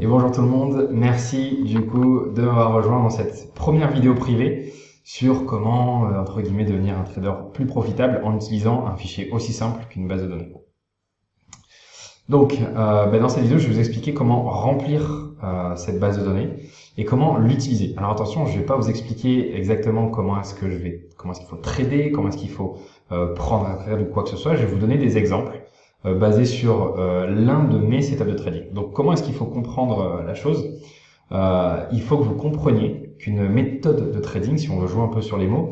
Et bonjour tout le monde, merci du coup de m'avoir rejoint dans cette première vidéo privée sur comment, entre guillemets, devenir un trader plus profitable en utilisant un fichier aussi simple qu'une base de données. Donc, dans cette vidéo, je vais vous expliquer comment remplir cette base de données et comment l'utiliser. Alors attention, je ne vais pas vous expliquer exactement comment est-ce qu'il faut trader, comment est-ce qu'il faut prendre un trade ou quoi que ce soit. Je vais vous donner des exemples basés sur l'un de mes setups de trading. Donc, comment est-ce qu'il faut comprendre la chose? Il faut que vous compreniez qu'une méthode de trading, si on veut jouer un peu sur les mots,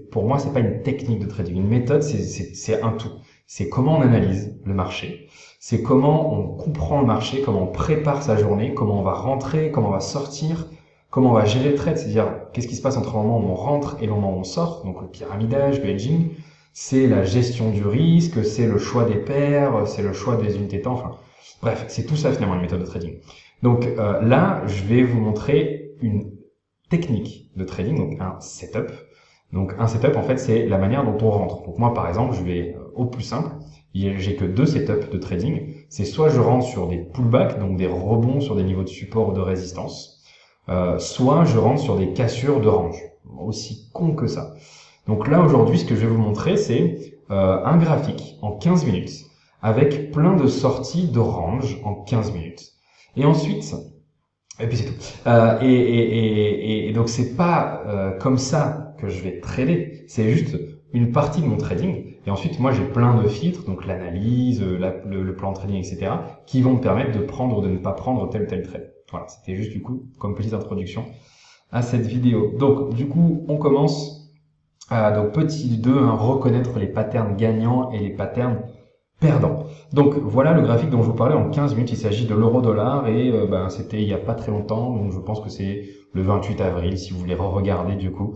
pour moi, c'est pas une technique de trading. Une méthode, c'est un tout. C'est comment on analyse le marché, c'est comment on comprend le marché, comment on prépare sa journée, comment on va rentrer, comment on va sortir, comment on va gérer le trade, c'est-à-dire qu'est-ce qui se passe entre le moment où on rentre et le moment où on sort, donc le pyramidage, le hedging, c'est la gestion du risque, c'est le choix des paires, c'est le choix des unités de temps, enfin bref, c'est tout ça finalement une méthode de trading. Donc là, je vais vous montrer une technique de trading, donc un setup. Donc un setup, en fait, c'est la manière dont on rentre. Donc moi, par exemple, je vais au plus simple. J'ai que deux setups de trading. C'est soit je rentre sur des pullbacks, donc des rebonds sur des niveaux de support ou de résistance, soit je rentre sur des cassures de range. Aussi con que ça. Donc là, aujourd'hui, ce que je vais vous montrer, c'est un graphique en 15 minutes avec plein de sorties de range en 15 minutes. Et ensuite, et puis c'est tout. Et donc c'est pas comme ça que je vais trader, c'est juste une partie de mon trading. Et ensuite, moi j'ai plein de filtres, donc l'analyse, le plan de trading, etc., qui vont me permettre de prendre ou de ne pas prendre tel ou tel trade. Voilà, c'était juste du coup comme petite introduction à cette vidéo. Donc du coup, on commence. Donc petit 2, reconnaître les patterns gagnants et les patterns perdant. Donc voilà le graphique dont je vous parlais en 15 minutes, il s'agit de l'euro-dollar et c'était il y a pas très longtemps, donc je pense que c'est le 28 avril si vous voulez re-regarder du coup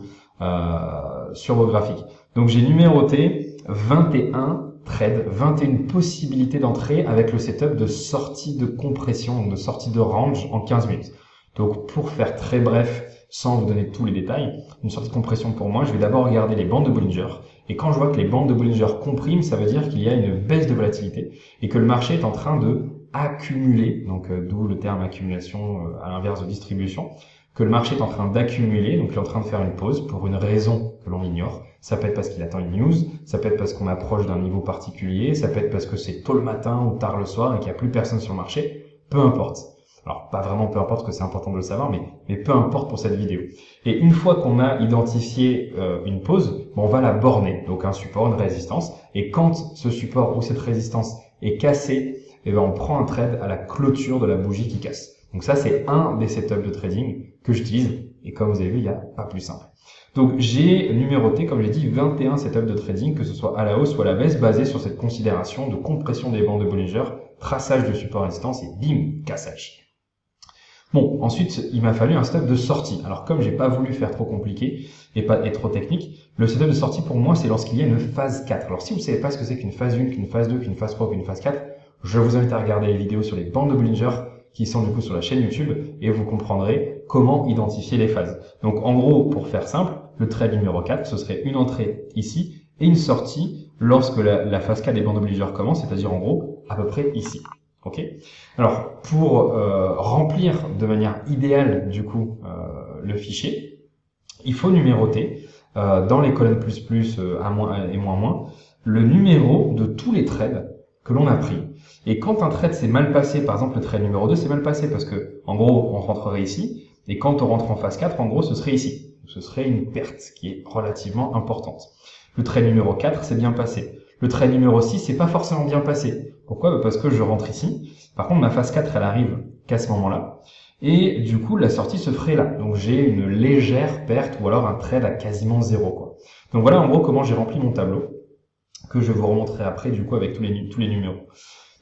sur vos graphiques. Donc j'ai numéroté 21 trades, 21 possibilités d'entrée avec le setup de sortie de compression, donc de sortie de range en 15 minutes. Donc pour faire très bref, sans vous donner tous les détails, une sortie de compression pour moi, je vais d'abord regarder les bandes de Bollinger. Et quand je vois que les bandes de Bollinger compriment, ça veut dire qu'il y a une baisse de volatilité et que le marché est en train de accumuler, donc d'où le terme accumulation à l'inverse de distribution, que le marché est en train d'accumuler, donc il est en train de faire une pause pour une raison que l'on ignore. Ça peut être parce qu'il attend une news, ça peut être parce qu'on approche d'un niveau particulier, ça peut être parce que c'est tôt le matin ou tard le soir et qu'il n'y a plus personne sur le marché, peu importe. Alors, pas vraiment peu importe, que c'est important de le savoir, mais peu importe pour cette vidéo. Et une fois qu'on a identifié une pause, on va la borner, donc un support, une résistance. Et quand ce support ou cette résistance est cassée, on prend un trade à la clôture de la bougie qui casse. Donc ça, c'est un des setups de trading que j'utilise. Et comme vous avez vu, il n'y a pas plus simple. Donc j'ai numéroté, comme j'ai dit, 21 setups de trading, que ce soit à la hausse ou à la baisse, basés sur cette considération de compression des bandes de Bollinger, traçage de support résistance et bim, cassage. Bon, ensuite, il m'a fallu un setup de sortie. Alors, comme j'ai pas voulu faire trop compliqué et pas être trop technique, le setup de sortie pour moi, c'est lorsqu'il y a une phase 4. Alors, si vous savez pas ce que c'est qu'une phase 1, qu'une phase 2, qu'une phase 3, qu'une phase 4, je vous invite à regarder les vidéos sur les bandes de Bollinger qui sont du coup sur la chaîne YouTube et vous comprendrez comment identifier les phases. Donc, en gros, pour faire simple, le trade numéro 4, ce serait une entrée ici et une sortie lorsque la phase 4 des bandes de Bollinger commence, c'est-à-dire en gros, à peu près ici. Ok. Alors pour remplir de manière idéale du coup le fichier, il faut numéroter dans les colonnes plus plus, à moins et moins moins le numéro de tous les trades que l'on a pris. Et quand un trade s'est mal passé, par exemple le trade numéro 2 s'est mal passé parce que en gros on rentrerait ici et quand on rentre en phase 4, en gros ce serait ici. Ce serait une perte qui est relativement importante. Le trade numéro 4 s'est bien passé. Le trade numéro 6 c'est pas forcément bien passé. Pourquoi? Parce que je rentre ici. Par contre, ma phase 4, elle arrive qu'à ce moment-là. Et du coup, la sortie se ferait là. Donc, j'ai une légère perte ou alors un trade à quasiment zéro, quoi. Donc, voilà en gros comment j'ai rempli mon tableau que je vous remontrerai après, du coup, avec tous les numéros.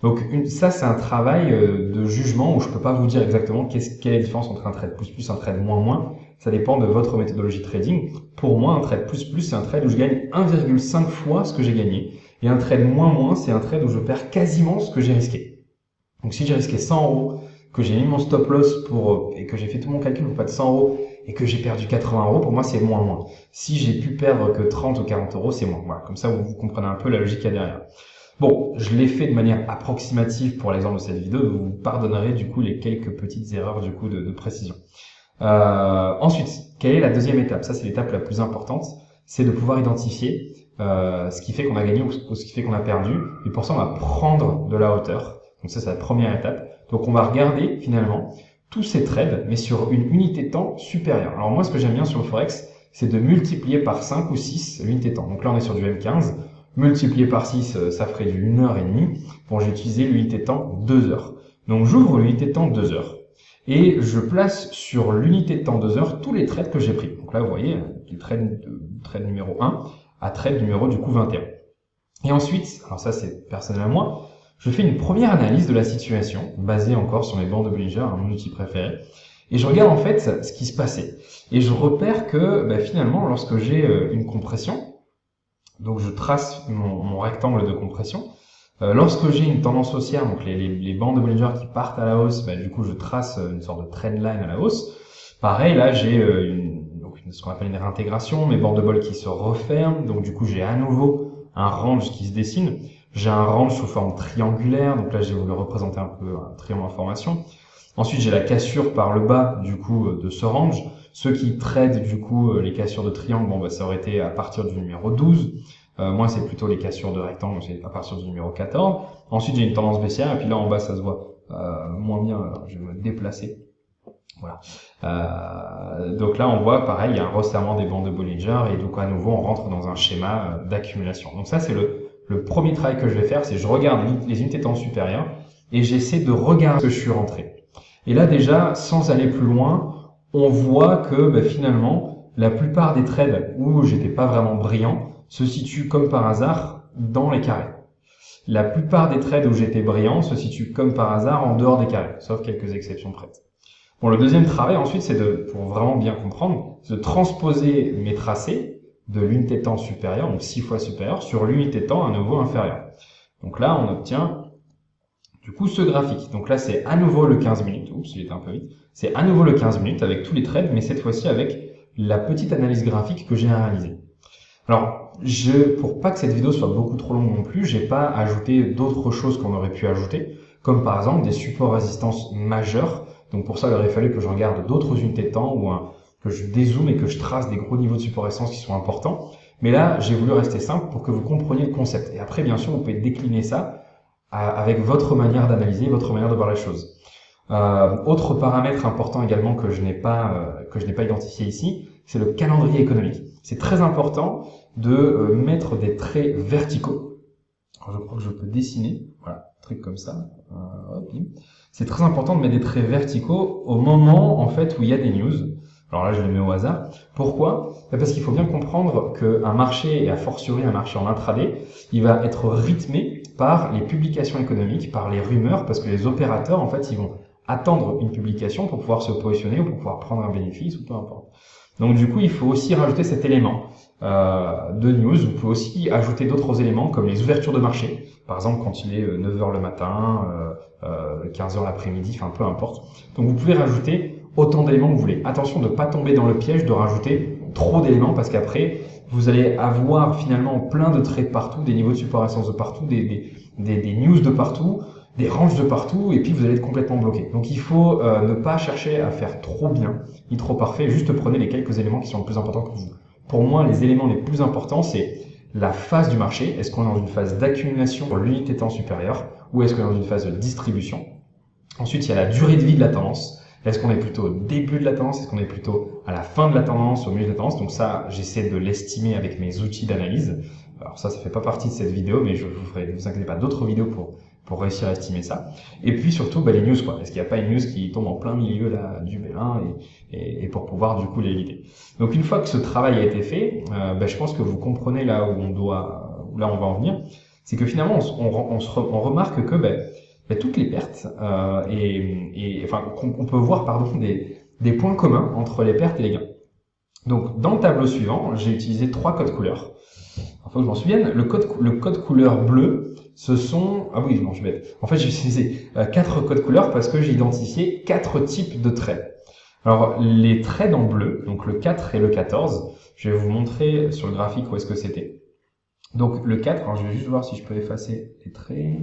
Donc, ça, c'est un travail de jugement où je peux pas vous dire exactement quelle est la différence entre un trade plus plus et un trade moins moins. Ça dépend de votre méthodologie de trading. Pour moi, un trade plus plus, c'est un trade où je gagne 1,5 fois ce que j'ai gagné. Et un trade moins moins, c'est un trade où je perds quasiment ce que j'ai risqué. Donc si j'ai risqué 100 €, que j'ai mis mon stop loss et que j'ai fait tout mon calcul pour pas de 100 € et que j'ai perdu 80 €, pour moi c'est moins moins. Si j'ai pu perdre que 30 ou 40 €, c'est moins. Voilà, comme ça vous comprenez un peu la logique qu'il y a derrière. Bon, je l'ai fait de manière approximative pour l'exemple de cette vidéo, vous me pardonnerez du coup les quelques petites erreurs du coup de précision. Ensuite, quelle est la deuxième étape? Ça, c'est l'étape la plus importante, c'est de pouvoir identifier ce qui fait qu'on a gagné ou ce qui fait qu'on a perdu. Et pour ça, on va prendre de la hauteur. Donc ça, c'est la première étape. Donc on va regarder finalement tous ces trades, mais sur une unité de temps supérieure. Alors moi, ce que j'aime bien sur le Forex, c'est de multiplier par 5 ou 6 l'unité de temps. Donc là, on est sur du M15. Multiplié par 6, ça ferait du 1h30. Bon, j'ai utilisé l'unité de temps 2 heures. Donc j'ouvre l'unité de temps 2 heures. Et je place sur l'unité de temps 2 heures tous les trades que j'ai pris. Donc là, vous voyez, du trade numéro 1 à trade numéro du coup 21. Et ensuite, alors ça c'est personnel à moi, je fais une première analyse de la situation, basée encore sur mes bandes de Bollinger, mon outil préféré. Et je regarde en fait ce qui se passait. Et je repère que finalement, lorsque j'ai une compression, donc je trace mon rectangle de compression, lorsque j'ai une tendance haussière, donc les bandes de Bollinger qui partent à la hausse, du coup je trace une sorte de trend line à la hausse. Pareil, là j'ai ce qu'on appelle une réintégration, mes bandes de Bollinger qui se referment, donc du coup j'ai à nouveau un range qui se dessine. J'ai un range sous forme triangulaire, donc là j'ai voulu représenter un peu un triangle en formation. Ensuite j'ai la cassure par le bas du coup de ce range. Ceux qui tradent du coup les cassures de triangle, ça aurait été à partir du numéro 12. Moi, c'est plutôt les cassures de rectangle, c'est à partir du numéro 14. Ensuite, j'ai une tendance baissière, et puis là, en bas, ça se voit moins bien. Alors, je vais me déplacer. Voilà. Donc là, on voit, pareil, il y a un resserrement des bandes de Bollinger, et donc à nouveau, on rentre dans un schéma d'accumulation. Donc ça, c'est le premier travail que je vais faire, c'est je regarde les unités de temps supérieures, et j'essaie de regarder que je suis rentré. Et là, déjà, sans aller plus loin, on voit que finalement, la plupart des trades où j'étais pas vraiment brillant, se situe comme par hasard dans les carrés. La plupart des trades où j'étais brillant se situent comme par hasard en dehors des carrés, sauf quelques exceptions près. Bon, le deuxième travail ensuite, c'est pour vraiment bien comprendre, de transposer mes tracés de l'unité de temps supérieure, donc 6 fois supérieure, sur l'unité de temps à nouveau inférieure. Donc là, on obtient du coup ce graphique. Donc là, c'est à nouveau le 15 minutes. Oups, il était un peu vite. C'est à nouveau le 15 minutes avec tous les trades, mais cette fois-ci avec la petite analyse graphique que j'ai réalisée. Alors, pour pas que cette vidéo soit beaucoup trop longue non plus, j'ai pas ajouté d'autres choses qu'on aurait pu ajouter, comme par exemple des supports résistance majeurs. Donc pour ça, il aurait fallu que je regarde d'autres unités de temps ou que je dézoome et que je trace des gros niveaux de support résistance qui sont importants. Mais là, j'ai voulu rester simple pour que vous compreniez le concept. Et après, bien sûr, vous pouvez décliner ça avec votre manière d'analyser, votre manière de voir les choses. Autre paramètre important également que je n'ai pas identifié ici, c'est le calendrier économique. C'est très important de mettre des traits verticaux. Alors, je crois que je peux dessiner, voilà, un truc comme ça. C'est très important de mettre des traits verticaux au moment en fait où il y a des news. Alors là, je les mets au hasard. Pourquoi? Parce qu'il faut bien comprendre qu'un marché, et a fortiori un marché en intraday, il va être rythmé par les publications économiques, par les rumeurs, parce que les opérateurs, en fait, ils vont attendre une publication pour pouvoir se positionner ou pour pouvoir prendre un bénéfice ou peu importe. Donc du coup, il faut aussi rajouter cet élément de news. Vous pouvez aussi ajouter d'autres éléments comme les ouvertures de marché. Par exemple, quand il est 9h le matin, 15h l'après-midi, enfin peu importe. Donc vous pouvez rajouter autant d'éléments que vous voulez. Attention de ne pas tomber dans le piège de rajouter trop d'éléments parce qu'après, vous allez avoir finalement plein de traits de partout, des niveaux de support résistance de partout, des news de partout, des ranges de partout, et puis vous allez être complètement bloqué. Donc il faut ne pas chercher à faire trop bien, ni trop parfait, juste prenez les quelques éléments qui sont les plus importants pour vous. Pour moi, les éléments les plus importants, c'est la phase du marché. Est-ce qu'on est dans une phase d'accumulation pour l'unité de temps supérieure, ou est-ce qu'on est dans une phase de distribution? Ensuite, il y a la durée de vie de la tendance. Est-ce qu'on est plutôt au début de la tendance? Est-ce qu'on est plutôt à la fin de la tendance, au milieu de la tendance? Donc ça, j'essaie de l'estimer avec mes outils d'analyse. Alors ça fait pas partie de cette vidéo, mais je vous ferai, ne vous inquiétez pas, d'autres vidéos pour réussir à estimer ça. Et puis surtout, les news, quoi. Est-ce qu'il n'y a pas une news qui tombe en plein milieu là, du B1 et pour pouvoir du coup l'éviter. Donc une fois que ce travail a été fait, je pense que vous comprenez là où on va en venir. C'est que finalement, on remarque que toutes les pertes on peut voir des points communs entre les pertes et les gains. Donc dans le tableau suivant, j'ai utilisé 3 codes couleurs. Il faut que je m'en souvienne. Le code couleur bleu, ce sont... Ah oui, non, je suis bête. En fait, j'ai utilisé 4 codes couleurs parce que j'ai identifié 4 types de traits. Alors, les traits en bleu, donc le 4 et le 14, je vais vous montrer sur le graphique où est-ce que c'était. Donc le 4, alors je vais juste voir si je peux effacer les traits.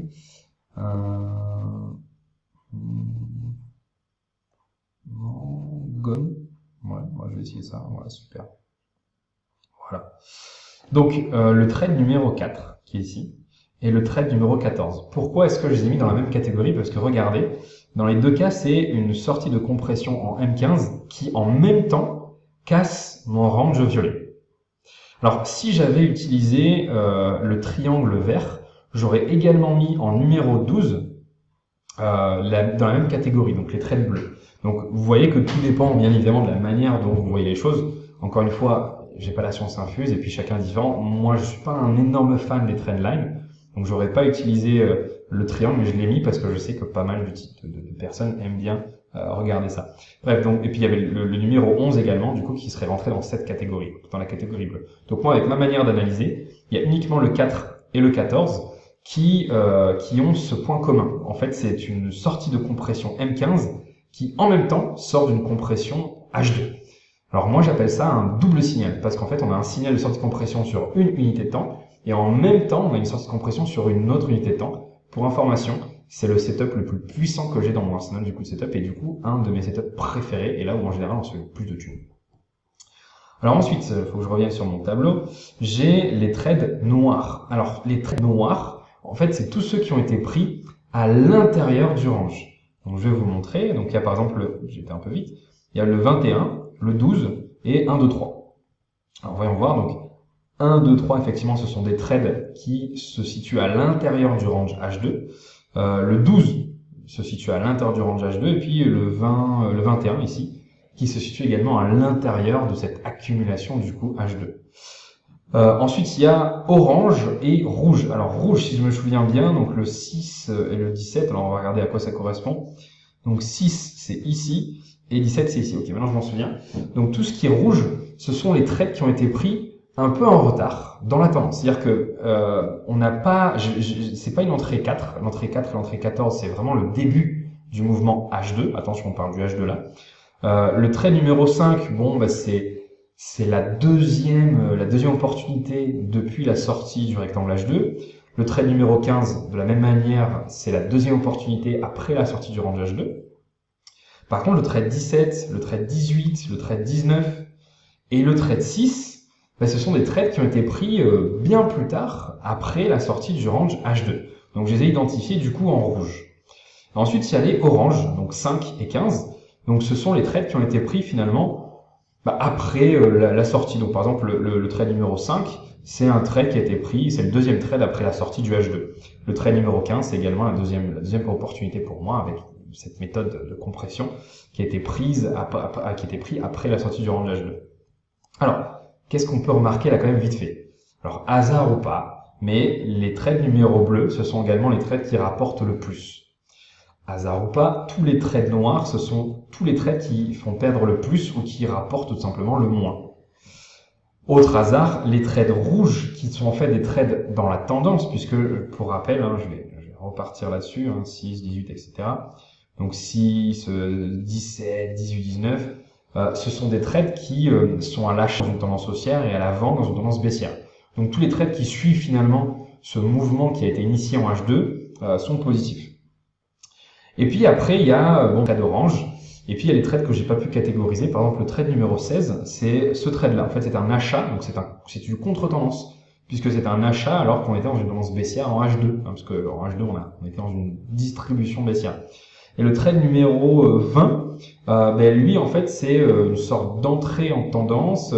Gone. Ouais, moi je vais essayer ça. Voilà, super. Voilà. Donc le trade numéro 4, qui est ici, et le trade numéro 14. Pourquoi est-ce que je les ai mis dans la même catégorie? Parce que regardez, dans les deux cas, c'est une sortie de compression en M15 qui en même temps casse mon range violet. Alors si j'avais utilisé le triangle vert, j'aurais également mis en numéro 12 dans la même catégorie, donc les trades bleus. Donc vous voyez que tout dépend bien évidemment de la manière dont vous voyez les choses. Encore une fois, j'ai pas la science infuse et puis chacun est différent. Moi, je suis pas un énorme fan des trendlines, donc j'aurais pas utilisé le triangle, mais je l'ai mis parce que je sais que pas mal de personnes aiment bien regarder ça. Bref, donc et puis il y avait le numéro 11 également, du coup, qui serait rentré dans cette catégorie, dans la catégorie bleue. Donc moi, avec ma manière d'analyser, il y a uniquement le 4 et le 14 qui ont ce point commun. En fait, c'est une sortie de compression M15 qui, en même temps, sort d'une compression H2. Alors moi, j'appelle ça un double signal, parce qu'en fait, on a un signal de sortie de compression sur une unité de temps, et en même temps, on a une sortie de compression sur une autre unité de temps. Pour information, c'est le setup le plus puissant que j'ai dans mon arsenal du coup de setup, et du coup, un de mes setups préférés, et là où en général, on se fait le plus de thunes. Alors ensuite, il faut que je revienne sur mon tableau, j'ai les trades noirs. Alors, les trades noirs, en fait, c'est tous ceux qui ont été pris à l'intérieur du range. Donc, je vais vous montrer. Donc, il y a par exemple, j'étais un peu vite, il y a le 21, le 12 et 1, 2, 3. Alors, voyons voir. Donc, 1, 2, 3, effectivement, ce sont des trades qui se situent à l'intérieur du range H2. Le 12 se situe à l'intérieur du range H2. Et puis, le 21 ici, qui se situe également à l'intérieur de cette accumulation du coup H2. Ensuite, il y a orange et rouge. Alors rouge, si je me souviens bien, donc le 6 et le 17, alors on va regarder à quoi ça correspond. Donc 6, c'est ici, et 17, c'est ici. Ok, maintenant je m'en souviens. Donc tout ce qui est rouge, ce sont les trades qui ont été pris un peu en retard dans la tendance. C'est-à-dire que on n'a pas, c'est pas une entrée 4. L'entrée 4 et l'entrée 14, c'est vraiment le début du mouvement H2. Attention, on parle du H2 là. Le trade numéro 5, bon, bah, c'est la deuxième opportunité depuis la sortie du rectangle H2. Le trade numéro 15, de la même manière, c'est la deuxième opportunité après la sortie du range H2. Par contre, le trade 17, le trade 18, le trade 19 et le trade 6, bah, ce sont des trades qui ont été pris bien plus tard, après la sortie du range H2. Donc, je les ai identifiés du coup en rouge. Ensuite, il y a les oranges, donc 5 et 15. Donc, ce sont les trades qui ont été pris finalement après la sortie. Donc, par exemple, le trade numéro 5, c'est un trade qui a été pris, c'est le deuxième trade après la sortie du H2. Le trade numéro 15, c'est également la deuxième opportunité pour moi avec cette méthode de compression qui a été prise, qui a été pris après la sortie du range H2. Alors, qu'est-ce qu'on peut remarquer là quand même vite fait? Alors, hasard ou pas, mais les trades numéro bleu, ce sont également les trades qui rapportent le plus. Hasard ou pas, tous les trades noirs, ce sont tous les trades qui font perdre le plus ou qui rapportent tout simplement le moins. Autre hasard, les trades rouges, qui sont en fait des trades dans la tendance, puisque, pour rappel, je vais repartir là-dessus, 6, 18, etc. Donc 6, 17, 18, 19, ce sont des trades qui sont à l'achat dans une tendance haussière et à la vente dans une tendance baissière. Donc tous les trades qui suivent finalement ce mouvement qui a été initié en H2 sont positifs. Et puis après, il y a le trade orange. Et puis il y a les trades que j'ai pas pu catégoriser. Par exemple, le trade numéro 16, c'est ce trade-là. En fait, c'est un achat, donc c'est du contre-tendance, puisque c'est un achat alors qu'on était dans une tendance baissière en H2, parce que en H2, on était dans une distribution baissière. Et le trade numéro 20, lui, en fait, c'est une sorte d'entrée en tendance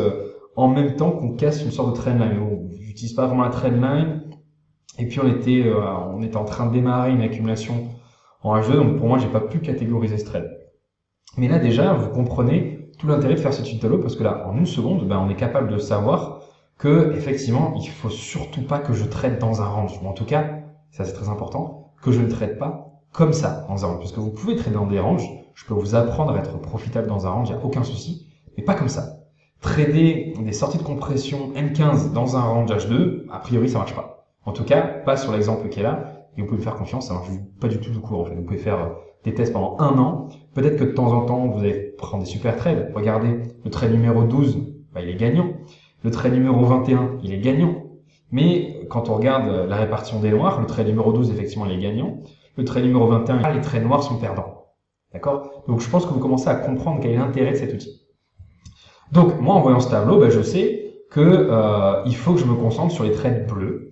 en même temps qu'on casse une sorte de trendline. On n'utilise pas vraiment la trendline. Et puis on était en train de démarrer une accumulation en H2, donc pour moi, j'ai pas pu catégoriser ce trade. Mais là, déjà, vous comprenez tout l'intérêt de faire ce tutoriel parce que là, en une seconde, on est capable de savoir que, effectivement, il faut surtout pas que je trade dans un range. Ou en tout cas, ça c'est très important, que je ne trade pas comme ça dans un range. Parce que vous pouvez trader dans des ranges, je peux vous apprendre à être profitable dans un range, il n'y a aucun souci, mais pas comme ça. Trader des sorties de compression M15 dans un range H2, a priori, ça marche pas. En tout cas, pas sur l'exemple qui est là. Et vous pouvez me faire confiance, ça marche pas du tout court en fait. Vous pouvez faire des tests pendant 1 an. Peut-être que de temps en temps, vous allez prendre des super trades. Regardez, le trade numéro 12, il est gagnant. Le trade numéro 21, il est gagnant. Mais quand on regarde la répartition des noirs, le trait numéro 12, effectivement, il est gagnant. Le trait numéro 21, les traits noirs sont perdants. D'accord? Donc je pense que vous commencez à comprendre quel est l'intérêt de cet outil. Donc moi, en voyant ce tableau, je sais que il faut que je me concentre sur les traits bleus.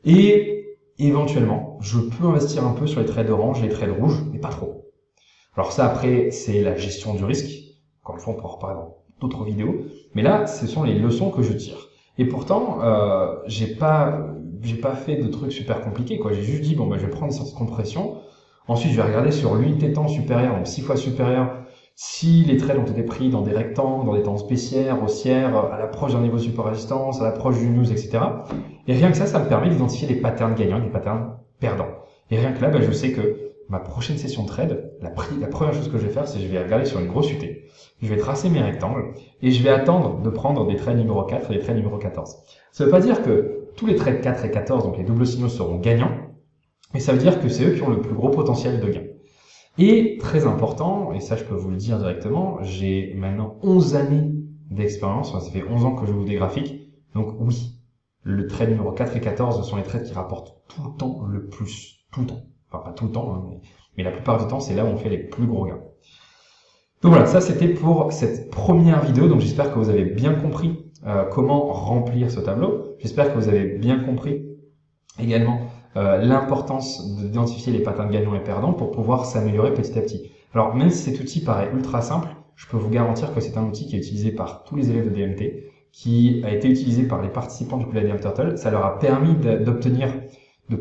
Et éventuellement, je peux investir un peu sur les traits d'orange et les traits de rouge, mais pas trop. Alors ça, après, c'est la gestion du risque. Encore une fois, on pourra en reparler dans d'autres vidéos. Mais là, ce sont les leçons que je tire. Et pourtant, j'ai pas fait de trucs super compliqués, quoi. J'ai juste dit, bon, je vais prendre une sortie de compression. Ensuite, je vais regarder sur l'unité de temps supérieure, donc 6 fois supérieure, si les traits ont été pris dans des rectangles, dans des temps spéciaires, haussières, à l'approche d'un niveau de support résistance, à l'approche du news, etc. Et rien que ça me permet d'identifier des patterns gagnants et des patterns perdants. Et rien que là, je sais que ma prochaine session de trade, la première chose que je vais faire, c'est que je vais regarder sur une grosse UT. Je vais tracer mes rectangles et je vais attendre de prendre des traits numéro 4 et des traits numéro 14. Ça veut pas dire que tous les traits 4 et 14, donc les doubles signaux, seront gagnants, mais ça veut dire que c'est eux qui ont le plus gros potentiel de gain. Et très important, et ça je peux vous le dire directement, j'ai maintenant 11 années d'expérience, ça fait 11 ans que je joue des graphiques, donc oui, le trait numéro 4 et 14 sont les traits qui rapportent tout le temps le plus, tout le temps. Enfin pas tout le temps, hein, mais la plupart du temps c'est là où on fait les plus gros gains. Donc voilà, ça c'était pour cette première vidéo, donc j'espère que vous avez bien compris comment remplir ce tableau, j'espère que vous avez bien compris également l'importance d'identifier les patterns gagnants et perdants pour pouvoir s'améliorer petit à petit. Alors même si cet outil paraît ultra simple, je peux vous garantir que c'est un outil qui est utilisé par tous les élèves de DMT, qui a été utilisé par les participants du Palladium Turtle. Ça leur a permis d'obtenir,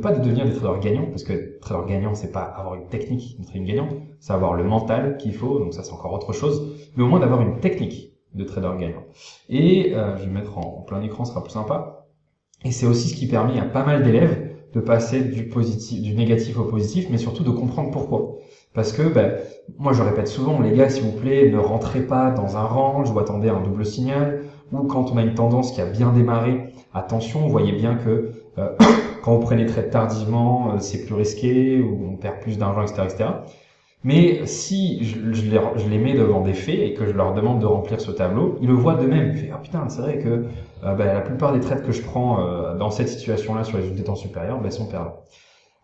pas de devenir des traders gagnants, parce que trader gagnant, c'est pas avoir une technique de trading gagnant, c'est avoir le mental qu'il faut, donc ça c'est encore autre chose, mais au moins d'avoir une technique de trader gagnant. Et je vais mettre en plein écran, ce sera plus sympa. Et c'est aussi ce qui permet à pas mal d'élèves de passer du négatif au positif, mais surtout de comprendre pourquoi. Parce que, moi je répète souvent, les gars, s'il vous plaît, ne rentrez pas dans un range ou attendez un double signal, ou quand on a une tendance qui a bien démarré, attention, vous voyez bien que quand vous prenez très tardivement, c'est plus risqué, ou on perd plus d'argent, etc., etc. Mais si je les mets devant des faits et que je leur demande de remplir ce tableau, ils le voient d'eux-mêmes. Ils font « Ah putain, c'est vrai que la plupart des trades que je prends dans cette situation-là sur les unités de temps supérieures sont perdants. »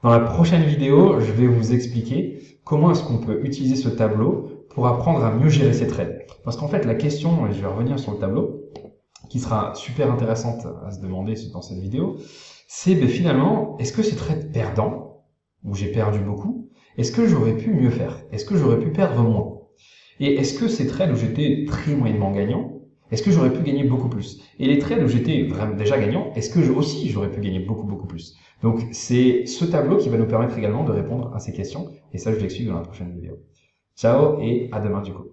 Dans la prochaine vidéo, je vais vous expliquer comment est-ce qu'on peut utiliser ce tableau pour apprendre à mieux gérer ses trades. Parce qu'en fait, la question, et je vais revenir sur le tableau, qui sera super intéressante à se demander dans cette vidéo, c'est finalement, est-ce que ces trades perdants, où j'ai perdu beaucoup, est-ce que j'aurais pu mieux faire? Est-ce que j'aurais pu perdre moins? Et est-ce que ces trades où j'étais très moyennement gagnant, est-ce que j'aurais pu gagner beaucoup plus? Et les trades où j'étais vraiment déjà gagnant, est-ce que aussi j'aurais pu gagner beaucoup plus? Donc c'est ce tableau qui va nous permettre également de répondre à ces questions, et ça je l'explique dans la prochaine vidéo. Ciao et à demain du coup.